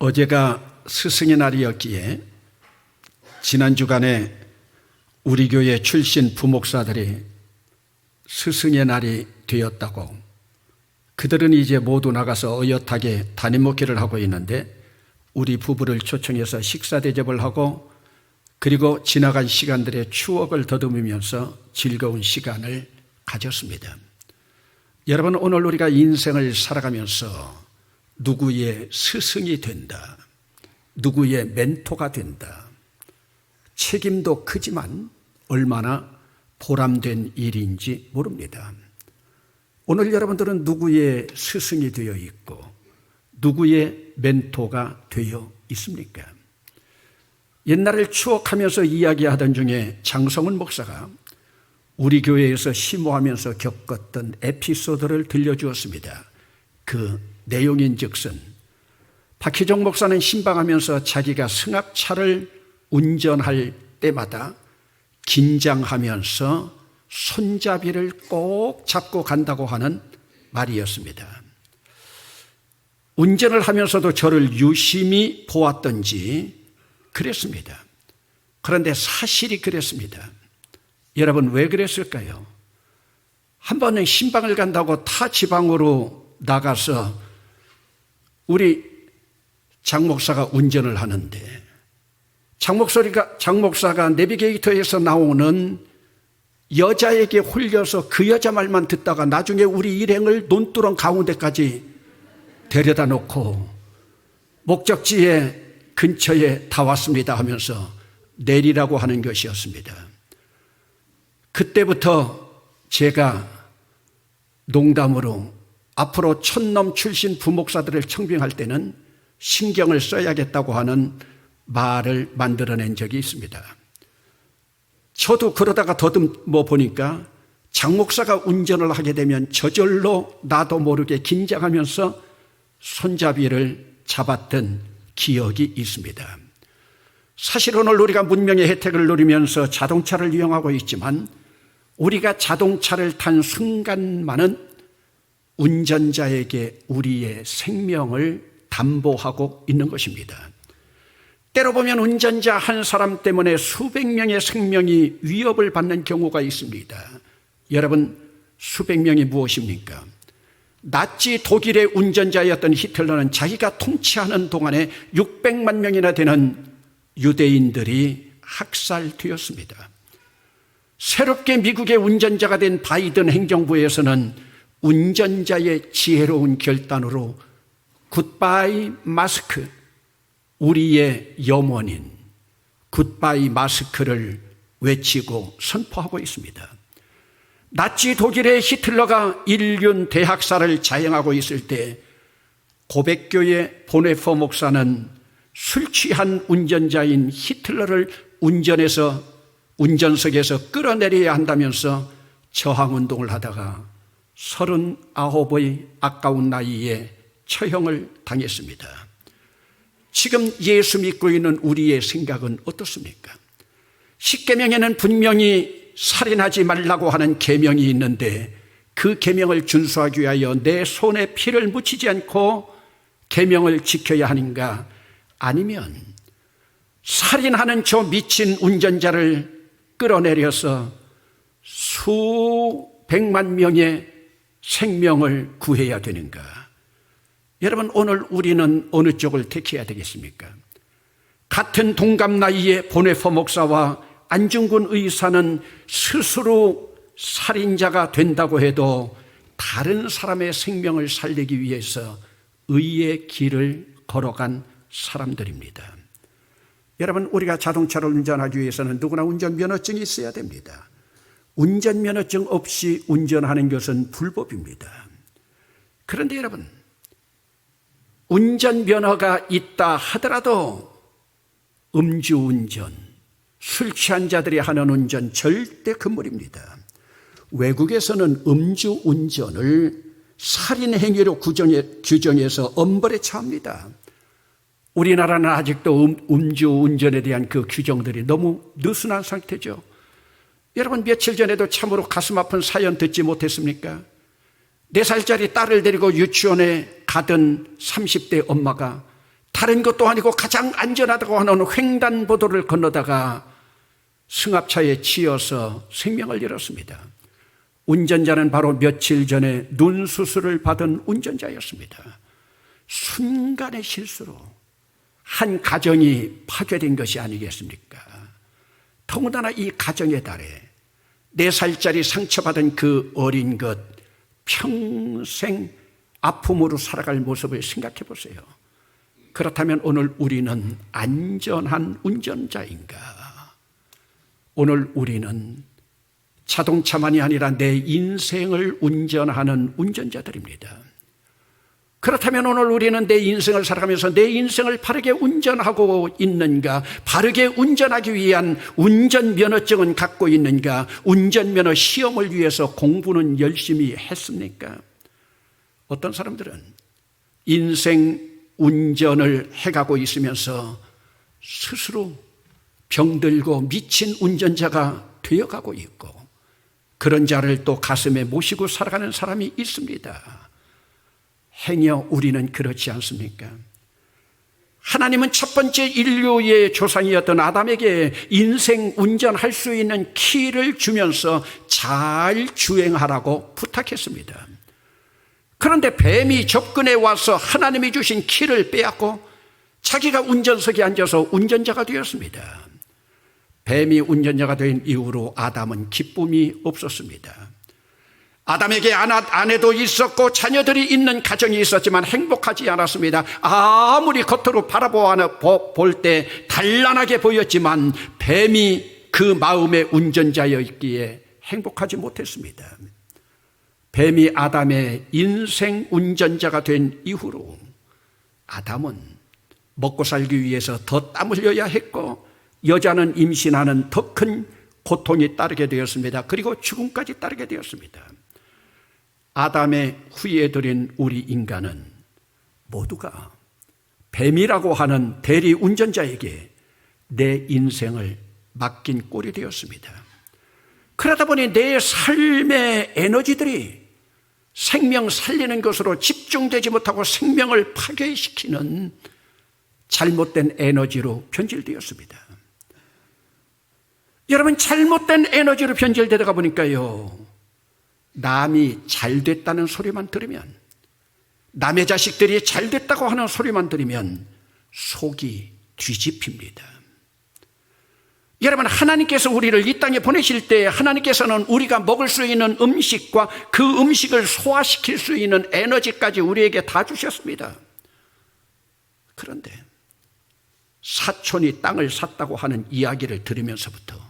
어제가 스승의 날이었기에 지난 주간에 우리 교회 출신 부목사들이 스승의 날이 되었다고, 그들은 이제 모두 나가서 어엿하게 담임 목회를 하고 있는데 우리 부부를 초청해서 식사 대접을 하고, 그리고 지나간 시간들의 추억을 더듬으면서 즐거운 시간을 가졌습니다. 여러분, 오늘 우리가 인생을 살아가면서 누구의 스승이 된다, 누구의 멘토가 된다, 책임도 크지만 얼마나 보람된 일인지 모릅니다. 오늘 여러분들은 누구의 스승이 되어 있고 누구의 멘토가 되어 있습니까? 옛날을 추억하면서 이야기하던 중에 장성훈 목사가 우리 교회에서 심호하면서 겪었던 에피소드를 들려주었습니다. 그 내용인즉슨 박희종 목사는 신방하면서 자기가 승합차를 운전할 때마다 긴장하면서 손잡이를 꼭 잡고 간다고 하는 말이었습니다. 운전을 하면서도 저를 유심히 보았던지 그랬습니다. 그런데 사실이 그랬습니다. 여러분, 왜 그랬을까요? 한 번은 신방을 간다고 타 지방으로 나가서 우리 장 목사가 운전을 하는데 장 목사가 내비게이터에서 나오는 여자에게 홀려서 그 여자 말만 듣다가 나중에 우리 일행을 논두렁 가운데까지 데려다 놓고 목적지에 근처에 다 왔습니다 하면서 내리라고 하는 것이었습니다. 그때부터 제가 농담으로 앞으로 촌놈 출신 부목사들을 청빙할 때는 신경을 써야겠다고 하는 말을 만들어낸 적이 있습니다. 저도 그러다가 더듬어 보니까 장 목사가 운전을 하게 되면 저절로 나도 모르게 긴장하면서 손잡이를 잡았던 기억이 있습니다. 사실 오늘 우리가 문명의 혜택을 누리면서 자동차를 이용하고 있지만 우리가 자동차를 탄 순간만은 운전자에게 우리의 생명을 담보하고 있는 것입니다. 때로 보면 운전자 한 사람 때문에 수백 명의 생명이 위협을 받는 경우가 있습니다. 여러분, 수백 명이 무엇입니까? 나치 독일의 운전자였던 히틀러는 자기가 통치하는 동안에 600만 명이나 되는 유대인들이 학살되었습니다. 새롭게 미국의 운전자가 된 바이든 행정부에서는 운전자의 지혜로운 결단으로 굿바이 마스크, 우리의 염원인 굿바이 마스크를 외치고 선포하고 있습니다. 나치 독일의 히틀러가 인륜 대학살을 자행하고 있을 때 고백교의 보네퍼 목사는 술 취한 운전자인 히틀러를 운전석에서 끌어내려야 한다면서 저항운동을 하다가 39의 아까운 나이에 처형을 당했습니다. 지금 예수 믿고 있는 우리의 생각은 어떻습니까? 십계명에는 분명히 살인하지 말라고 하는 계명이 있는데 그 계명을 준수하기 위하여 내 손에 피를 묻히지 않고 계명을 지켜야 하는가? 아니면 살인하는 저 미친 운전자를 끌어내려서 수백만 명의 생명을 구해야 되는가? 여러분, 오늘 우리는 어느 쪽을 택해야 되겠습니까? 같은 동갑 나이의 보네퍼 목사와 안중근 의사는 스스로 살인자가 된다고 해도 다른 사람의 생명을 살리기 위해서 의의 길을 걸어간 사람들입니다. 여러분, 우리가 자동차를 운전하기 위해서는 누구나 운전면허증이 있어야 됩니다. 운전면허증 없이 운전하는 것은 불법입니다. 그런데 여러분, 운전면허가 있다 하더라도 음주운전, 술 취한 자들이 하는 운전 절대 금물입니다. 외국에서는 음주운전을 살인행위로 규정해서 엄벌에 처합니다. 우리나라는 아직도 음주운전에 대한 그 규정들이 너무 느슨한 상태죠. 여러분, 며칠 전에도 참으로 가슴 아픈 사연 듣지 못했습니까? 4살짜리 딸을 데리고 유치원에 가던 30대 엄마가 다른 것도 아니고 가장 안전하다고 하는 횡단보도를 건너다가 승합차에 치여서 생명을 잃었습니다. 운전자는 바로 며칠 전에 눈 수술을 받은 운전자였습니다. 순간의 실수로 한 가정이 파괴된 것이 아니겠습니까? 더군다나 이 가정의 달에 4살짜리 상처받은 그 어린 것 평생 아픔으로 살아갈 모습을 생각해 보세요. 그렇다면 오늘 우리는 안전한 운전자인가? 오늘 우리는 자동차만이 아니라 내 인생을 운전하는 운전자들입니다. 그렇다면 오늘 우리는 내 인생을 살아가면서 내 인생을 바르게 운전하고 있는가? 바르게 운전하기 위한 운전면허증은 갖고 있는가? 운전면허 시험을 위해서 공부는 열심히 했습니까? 어떤 사람들은 인생 운전을 해가고 있으면서 스스로 병들고 미친 운전자가 되어가고 있고, 그런 자를 또 가슴에 모시고 살아가는 사람이 있습니다. 행여 우리는 그렇지 않습니까? 하나님은 첫 번째 인류의 조상이었던 아담에게 인생 운전할 수 있는 키를 주면서 잘 주행하라고 부탁했습니다. 그런데 뱀이 접근해 와서 하나님이 주신 키를 빼앗고 자기가 운전석에 앉아서 운전자가 되었습니다. 뱀이 운전자가 된 이후로 아담은 기쁨이 없었습니다. 아담에게 아내도 있었고 자녀들이 있는 가정이 있었지만 행복하지 않았습니다. 아무리 겉으로 바라볼 때 단란하게 보였지만 뱀이 그 마음의 운전자였기에 행복하지 못했습니다. 뱀이 아담의 인생 운전자가 된 이후로 아담은 먹고 살기 위해서 더 땀 흘려야 했고, 여자는 임신하는 더 큰 고통이 따르게 되었습니다. 그리고 죽음까지 따르게 되었습니다. 아담의 후예들인 우리 인간은 모두가 뱀이라고 하는 대리 운전자에게 내 인생을 맡긴 꼴이 되었습니다. 그러다 보니 내 삶의 에너지들이 생명 살리는 것으로 집중되지 못하고 생명을 파괴시키는 잘못된 에너지로 변질되었습니다. 여러분, 잘못된 에너지로 변질되다가 보니까요, 남이 잘 됐다는 소리만 들으면, 남의 자식들이 잘 됐다고 하는 소리만 들으면 속이 뒤집힙니다. 여러분, 하나님께서 우리를 이 땅에 보내실 때 하나님께서는 우리가 먹을 수 있는 음식과 그 음식을 소화시킬 수 있는 에너지까지 우리에게 다 주셨습니다. 그런데 사촌이 땅을 샀다고 하는 이야기를 들으면서부터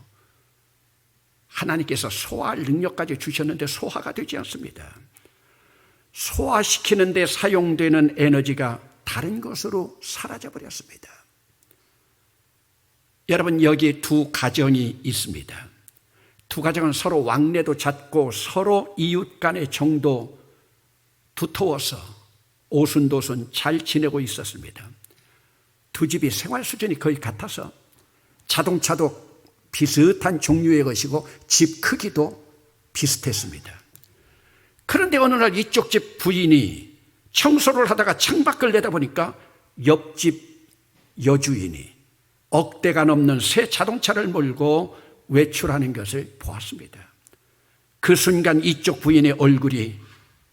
하나님께서 소화할 능력까지 주셨는데 소화가 되지 않습니다. 소화시키는 데 사용되는 에너지가 다른 것으로 사라져버렸습니다. 여러분, 여기 두 가정이 있습니다. 두 가정은 서로 왕래도 잦고 서로 이웃 간의 정도 두터워서 오순도순 잘 지내고 있었습니다. 두 집이 생활 수준이 거의 같아서 자동차도 비슷한 종류의 것이고 집 크기도 비슷했습니다. 그런데 어느 날 이쪽 집 부인이 청소를 하다가 창밖을 내다보니까 옆집 여주인이 억대가 넘는 새 자동차를 몰고 외출하는 것을 보았습니다. 그 순간 이쪽 부인의 얼굴이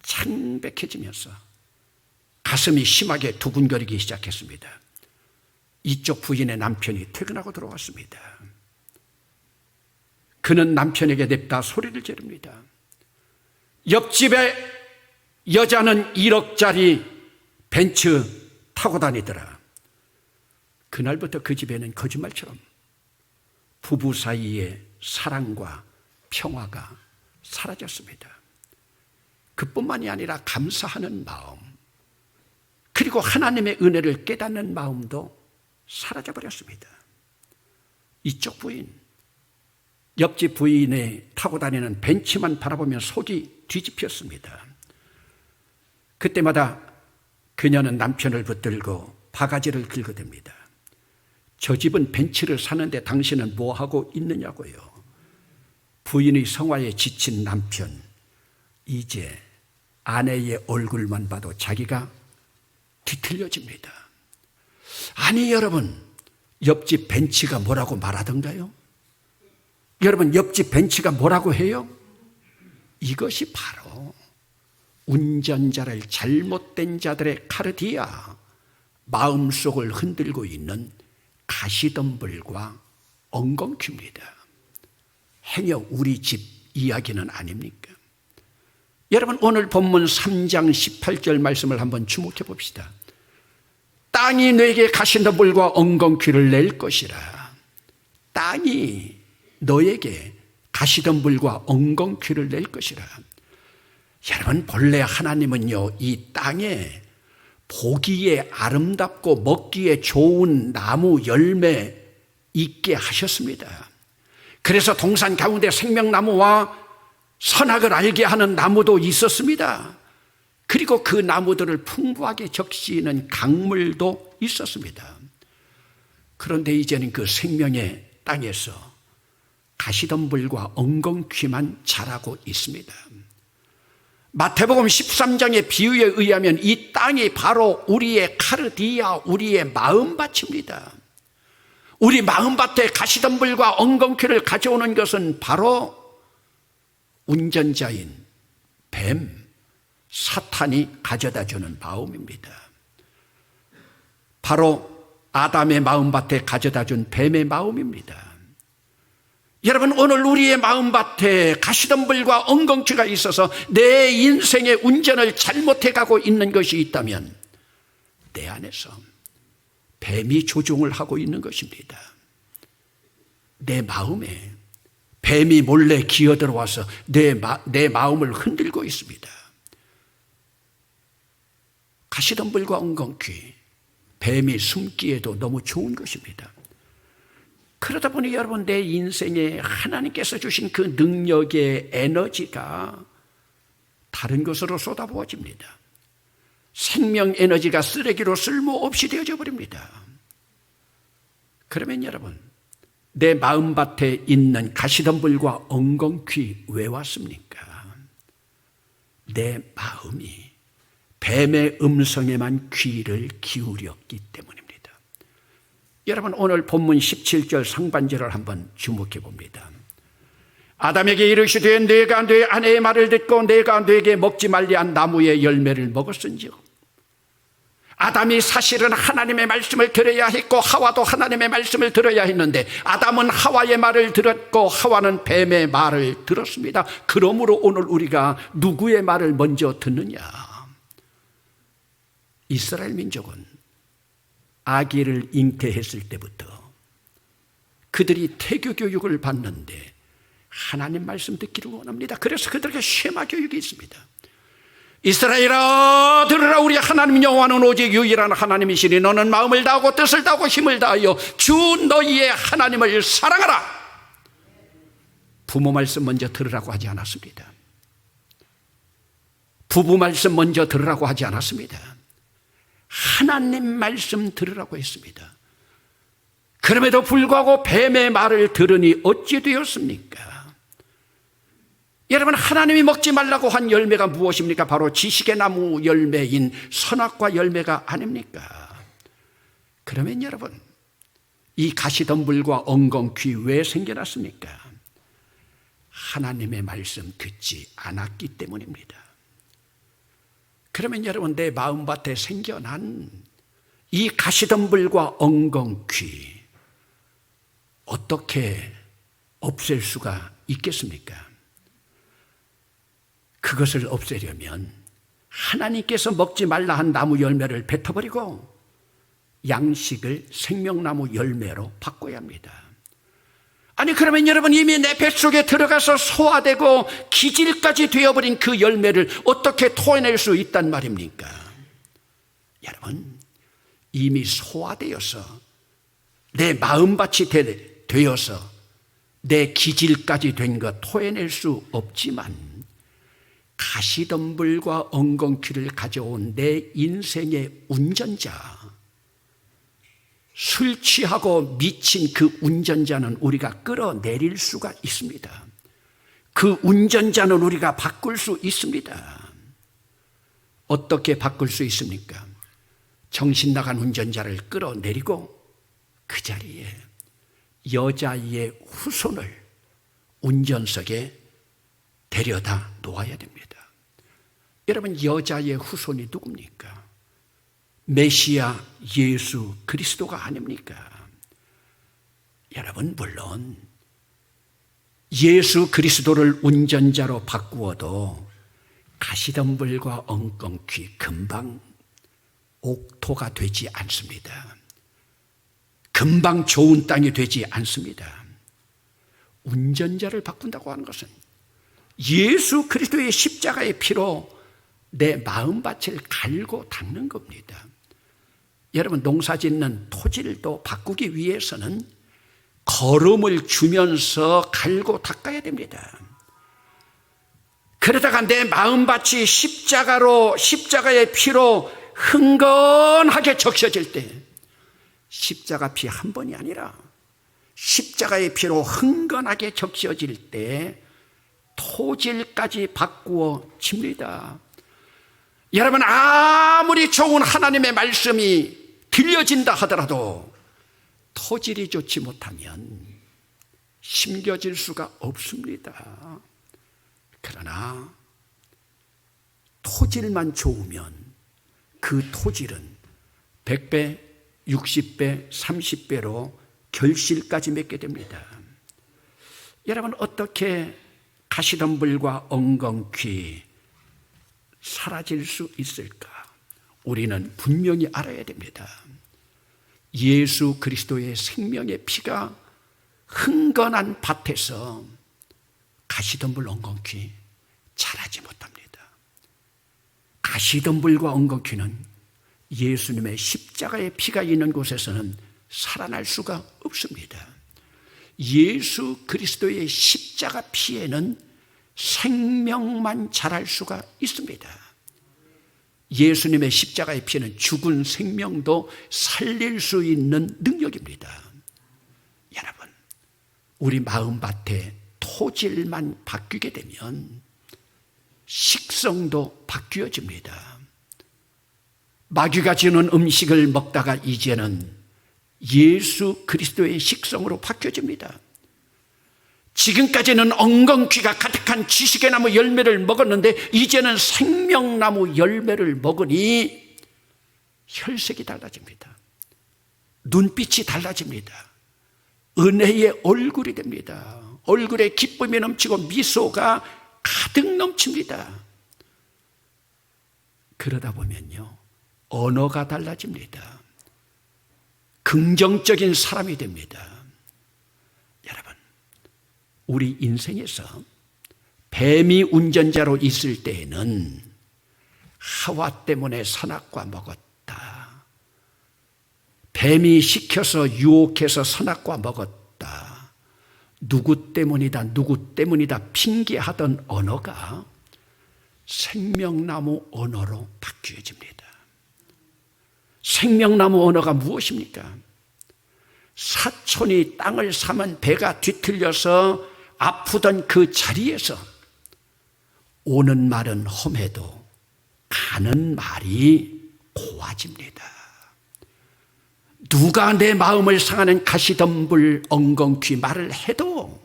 창백해지면서 가슴이 심하게 두근거리기 시작했습니다. 이쪽 부인의 남편이 퇴근하고 들어왔습니다. 그는 남편에게 냅다 소리를 지릅니다. 옆집에 여자는 1억짜리 벤츠 타고 다니더라. 그날부터 그 집에는 거짓말처럼 부부 사이의 사랑과 평화가 사라졌습니다. 그뿐만이 아니라 감사하는 마음, 그리고 하나님의 은혜를 깨닫는 마음도 사라져버렸습니다. 이쪽 부인, 옆집 부인의 타고 다니는 벤츠만 바라보면 속이 뒤집혔습니다. 그때마다 그녀는 남편을 붙들고 바가지를 긁어댑니다. 저 집은 벤츠를 사는데 당신은 뭐하고 있느냐고요. 부인의 성화에 지친 남편, 이제 아내의 얼굴만 봐도 자기가 뒤틀려집니다. 아니 여러분, 옆집 벤치가 뭐라고 말하던가요? 여러분, 옆집 벤치가 뭐라고 해요? 이것이 바로 운전자를 잘못된 자들의 카르디아, 마음속을 흔들고 있는 가시덤불과 엉겅퀴입니다. 행여 우리 집 이야기는 아닙니까? 여러분, 오늘 본문 3장 18절 말씀을 한번 주목해 봅시다. 땅이 내게 가시덤불과 엉겅퀴를 낼 것이라. 땅이 너에게 가시덤불과 엉겅퀴를 낼 것이라. 여러분, 본래 하나님은요, 이 땅에 보기에 아름답고 먹기에 좋은 나무 열매 있게 하셨습니다. 그래서 동산 가운데 생명나무와 선악을 알게 하는 나무도 있었습니다. 그리고 그 나무들을 풍부하게 적시는 강물도 있었습니다. 그런데 이제는 그 생명의 땅에서 가시덤불과 엉겅퀴만 자라고 있습니다. 마태복음 13장의 비유에 의하면 이 땅이 바로 우리의 카르디아, 우리의 마음밭입니다. 우리 마음밭에 가시덤불과 엉겅퀴를 가져오는 것은 바로 운전자인 뱀, 사탄이 가져다주는 마음입니다. 바로 아담의 마음밭에 가져다준 뱀의 마음입니다. 여러분, 오늘 우리의 마음밭에 가시덤불과 엉겅퀴가 있어서 내 인생의 운전을 잘못해 가고 있는 것이 있다면 내 안에서 뱀이 조종을 하고 있는 것입니다. 내 마음에 뱀이 몰래 기어들어와서 내 마음을 흔들고 있습니다. 가시덤불과 엉겅퀴, 뱀이 숨기에도 너무 좋은 것입니다. 그러다 보니 여러분, 내 인생에 하나님께서 주신 그 능력의 에너지가 다른 것으로 쏟아부어집니다. 생명 에너지가 쓰레기로 쓸모없이 되어져 버립니다. 그러면 여러분, 내 마음밭에 있는 가시덤불과 엉겅퀴 왜 왔습니까? 내 마음이 뱀의 음성에만 귀를 기울였기 때문입니다. 여러분, 오늘 본문 17절 상반절을 한번 주목해 봅니다. 아담에게 이르시되 내가 내 아내의 말을 듣고 내가 내게 먹지 말리한 나무의 열매를 먹었은즉. 아담이 사실은 하나님의 말씀을 들어야 했고 하와도 하나님의 말씀을 들어야 했는데 아담은 하와의 말을 들었고 하와는 뱀의 말을 들었습니다. 그러므로 오늘 우리가 누구의 말을 먼저 듣느냐? 이스라엘 민족은 아기를 잉태했을 때부터 그들이 태교 교육을 받는데 하나님 말씀 듣기를 원합니다. 그래서 그들에게 쉐마 교육이 있습니다. 이스라엘아 들으라, 우리 하나님 여호와는 오직 유일한 하나님이시니 너는 마음을 다하고 뜻을 다하고 힘을 다하여 주 너희의 하나님을 사랑하라. 부모 말씀 먼저 들으라고 하지 않았습니다. 부부 말씀 먼저 들으라고 하지 않았습니다. 하나님 말씀 들으라고 했습니다. 그럼에도 불구하고 뱀의 말을 들으니 어찌 되었습니까? 여러분, 하나님이 먹지 말라고 한 열매가 무엇입니까? 바로 지식의 나무 열매인 선악과 열매가 아닙니까? 그러면 여러분, 이 가시덤불과 엉겅퀴 왜 생겨났습니까? 하나님의 말씀 듣지 않았기 때문입니다. 그러면 여러분, 내 마음밭에 생겨난 이 가시덤불과 엉겅퀴 어떻게 없앨 수가 있겠습니까? 그것을 없애려면 하나님께서 먹지 말라 한 나무 열매를 뱉어버리고 양식을 생명나무 열매로 바꿔야 합니다. 아니, 그러면 여러분, 이미 내 뱃속에 들어가서 소화되고 기질까지 되어버린 그 열매를 어떻게 토해낼 수 있단 말입니까? 여러분, 이미 소화되어서 내 마음밭이 되어서 내 기질까지 된 것 토해낼 수 없지만 가시덤불과 엉겅퀴를 가져온 내 인생의 운전자, 술 취하고 미친 그 운전자는 우리가 끌어내릴 수가 있습니다. 그 운전자는 우리가 바꿀 수 있습니다. 어떻게 바꿀 수 있습니까? 정신 나간 운전자를 끌어내리고 그 자리에 여자의 후손을 운전석에 데려다 놓아야 됩니다. 여러분, 여자의 후손이 누굽니까? 메시아 예수 그리스도가 아닙니까? 여러분, 물론 예수 그리스도를 운전자로 바꾸어도 가시덤불과 엉겅퀴 금방 옥토가 되지 않습니다. 금방 좋은 땅이 되지 않습니다. 운전자를 바꾼다고 하는 것은 예수 그리스도의 십자가의 피로 내 마음밭을 갈고 닦는 겁니다. 여러분, 농사짓는 토질도 바꾸기 위해서는 거름을 주면서 갈고 닦아야 됩니다. 그러다가 내 마음밭이 십자가의 피로 흥건하게 적셔질 때, 십자가 피 한 번이 아니라 십자가의 피로 흥건하게 적셔질 때 토질까지 바꾸어집니다. 여러분, 아무리 좋은 하나님의 말씀이 들려진다 하더라도 토질이 좋지 못하면 심겨질 수가 없습니다. 그러나 토질만 좋으면 그 토질은 100배, 60배, 30배로 결실까지 맺게 됩니다. 여러분, 어떻게 가시덤불과 엉겅퀴 사라질 수 있을까? 우리는 분명히 알아야 됩니다. 예수 그리스도의 생명의 피가 흥건한 밭에서 가시덤불 엉겅퀴 자라지 못합니다. 가시덤불과 엉겅퀴는 예수님의 십자가의 피가 있는 곳에서는 살아날 수가 없습니다. 예수 그리스도의 십자가 피에는 생명만 자랄 수가 있습니다. 예수님의 십자가의 피는 죽은 생명도 살릴 수 있는 능력입니다. 여러분, 우리 마음밭에 토질만 바뀌게 되면 식성도 바뀌어집니다. 마귀가 주는 음식을 먹다가 이제는 예수 그리스도의 식성으로 바뀌어집니다. 지금까지는 엉겅퀴가 가득한 지식의 나무 열매를 먹었는데 이제는 생명나무 열매를 먹으니 혈색이 달라집니다. 눈빛이 달라집니다. 은혜의 얼굴이 됩니다. 얼굴에 기쁨이 넘치고 미소가 가득 넘칩니다. 그러다 보면요, 언어가 달라집니다. 긍정적인 사람이 됩니다. 여러분, 우리 인생에서 뱀이 운전자로 있을 때에는 하와 때문에 선악과 먹었다, 뱀이 시켜서 유혹해서 선악과 먹었다, 누구 때문이다 핑계하던 언어가 생명나무 언어로 바뀌어집니다. 생명나무 언어가 무엇입니까? 사촌이 땅을 사면 배가 뒤틀려서 아프던 그 자리에서 오는 말은 험해도 가는 말이 고와집니다. 누가 내 마음을 상하는 가시덤불 엉겅퀴 말을 해도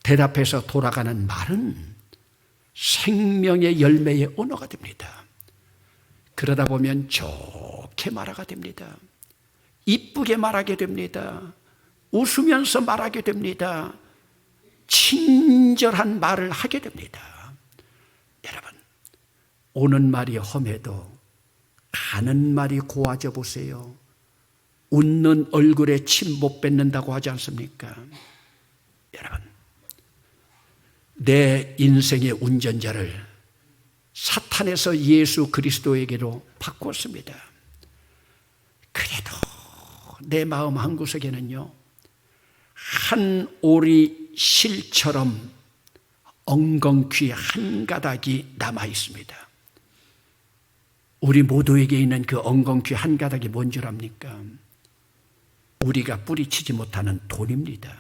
대답해서 돌아가는 말은 생명의 열매의 언어가 됩니다. 그러다 보면 좋게 말하게 됩니다. 이쁘게 말하게 됩니다. 웃으면서 말하게 됩니다. 친절한 말을 하게 됩니다. 여러분, 오는 말이 험해도 가는 말이 고와져 보세요. 웃는 얼굴에 침 못 뱉는다고 하지 않습니까? 여러분, 내 인생의 운전자를 사탄에서 예수 그리스도에게로 바꾸었습니다. 그래도 내 마음 한구석에는요, 한 오리 실처럼 엉겅퀴 한 가닥이 남아 있습니다. 우리 모두에게 있는 그 엉겅퀴 한 가닥이 뭔 줄 압니까? 우리가 뿌리치지 못하는 돈입니다.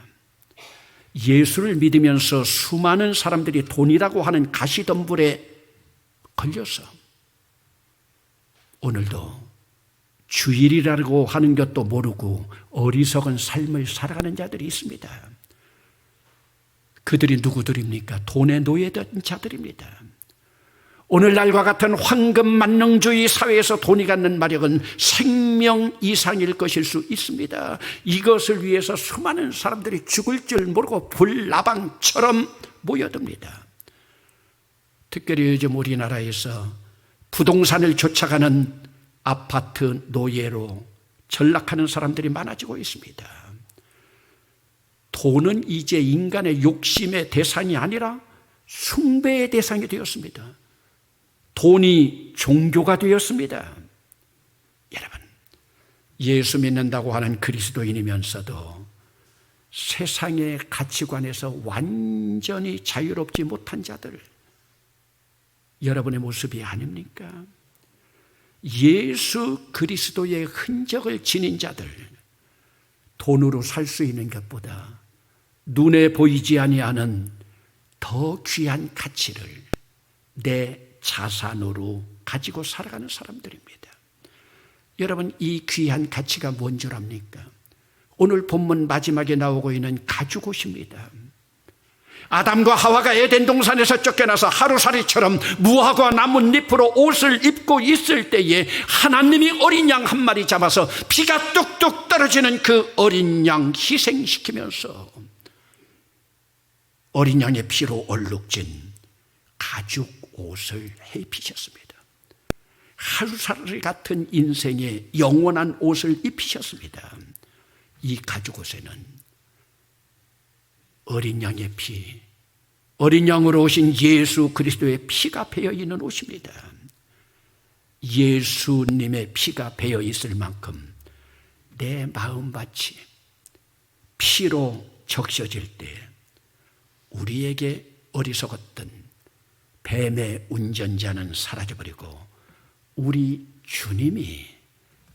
예수를 믿으면서 수많은 사람들이 돈이라고 하는 가시덤불에 걸려서 오늘도 주일이라고 하는 것도 모르고 어리석은 삶을 살아가는 자들이 있습니다. 그들이 누구들입니까? 돈에 노예된 자들입니다. 오늘날과 같은 황금 만능주의 사회에서 돈이 갖는 마력은 생명 이상일 것일 수 있습니다. 이것을 위해서 수많은 사람들이 죽을 줄 모르고 불나방처럼 모여듭니다. 특별히 요즘 우리나라에서 부동산을 쫓아가는 아파트 노예로 전락하는 사람들이 많아지고 있습니다. 돈은 이제 인간의 욕심의 대상이 아니라 숭배의 대상이 되었습니다. 돈이 종교가 되었습니다. 여러분, 예수 믿는다고 하는 그리스도인이면서도 세상의 가치관에서 완전히 자유롭지 못한 자들, 여러분의 모습이 아닙니까? 예수 그리스도의 흔적을 지닌 자들, 돈으로 살 수 있는 것보다 눈에 보이지 아니하는 더 귀한 가치를 내 자산으로 가지고 살아가는 사람들입니다. 여러분, 이 귀한 가치가 뭔 줄 압니까? 오늘 본문 마지막에 나오고 있는 가죽옷입니다. 아담과 하와가 에덴 동산에서 쫓겨나서 하루살이처럼 무화과 나뭇잎으로 옷을 입고 있을 때에 하나님이 어린 양 한 마리 잡아서 피가 뚝뚝 떨어지는 그 어린 양 희생시키면서 어린 양의 피로 얼룩진 가죽 옷을 입히셨습니다. 하루살이 같은 인생의 영원한 옷을 입히셨습니다. 이 가죽 옷에는 어린 양의 피, 어린 양으로 오신 예수 그리스도의 피가 배어 있는 옷입니다. 예수님의 피가 배어 있을 만큼 내 마음밭이 피로 적셔질 때 우리에게 어리석었던 뱀의 운전자는 사라져버리고 우리 주님이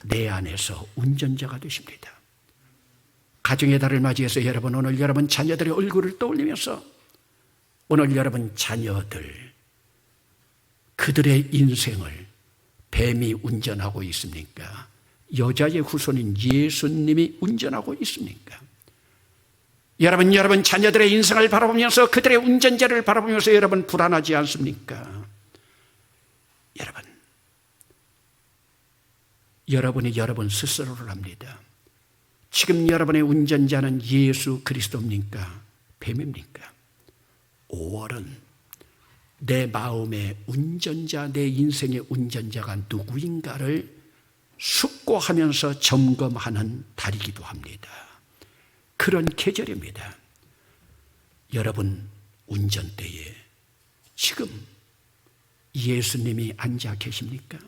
내 안에서 운전자가 되십니다. 가정의 달을 맞이해서 여러분, 오늘 여러분 자녀들의 얼굴을 떠올리면서 오늘 여러분 자녀들, 그들의 인생을 뱀이 운전하고 있습니까? 여자의 후손인 예수님이 운전하고 있습니까? 여러분 자녀들의 인생을 바라보면서 그들의 운전자를 바라보면서 여러분 불안하지 않습니까? 여러분이 여러분 스스로를 합니다. 지금 여러분의 운전자는 예수 그리스도입니까? 뱀입니까? 5월은 내 마음의 운전자, 내 인생의 운전자가 누구인가를 숙고하면서 점검하는 달이기도 합니다. 그런 계절입니다. 여러분 운전대에 지금 예수님이 앉아 계십니까?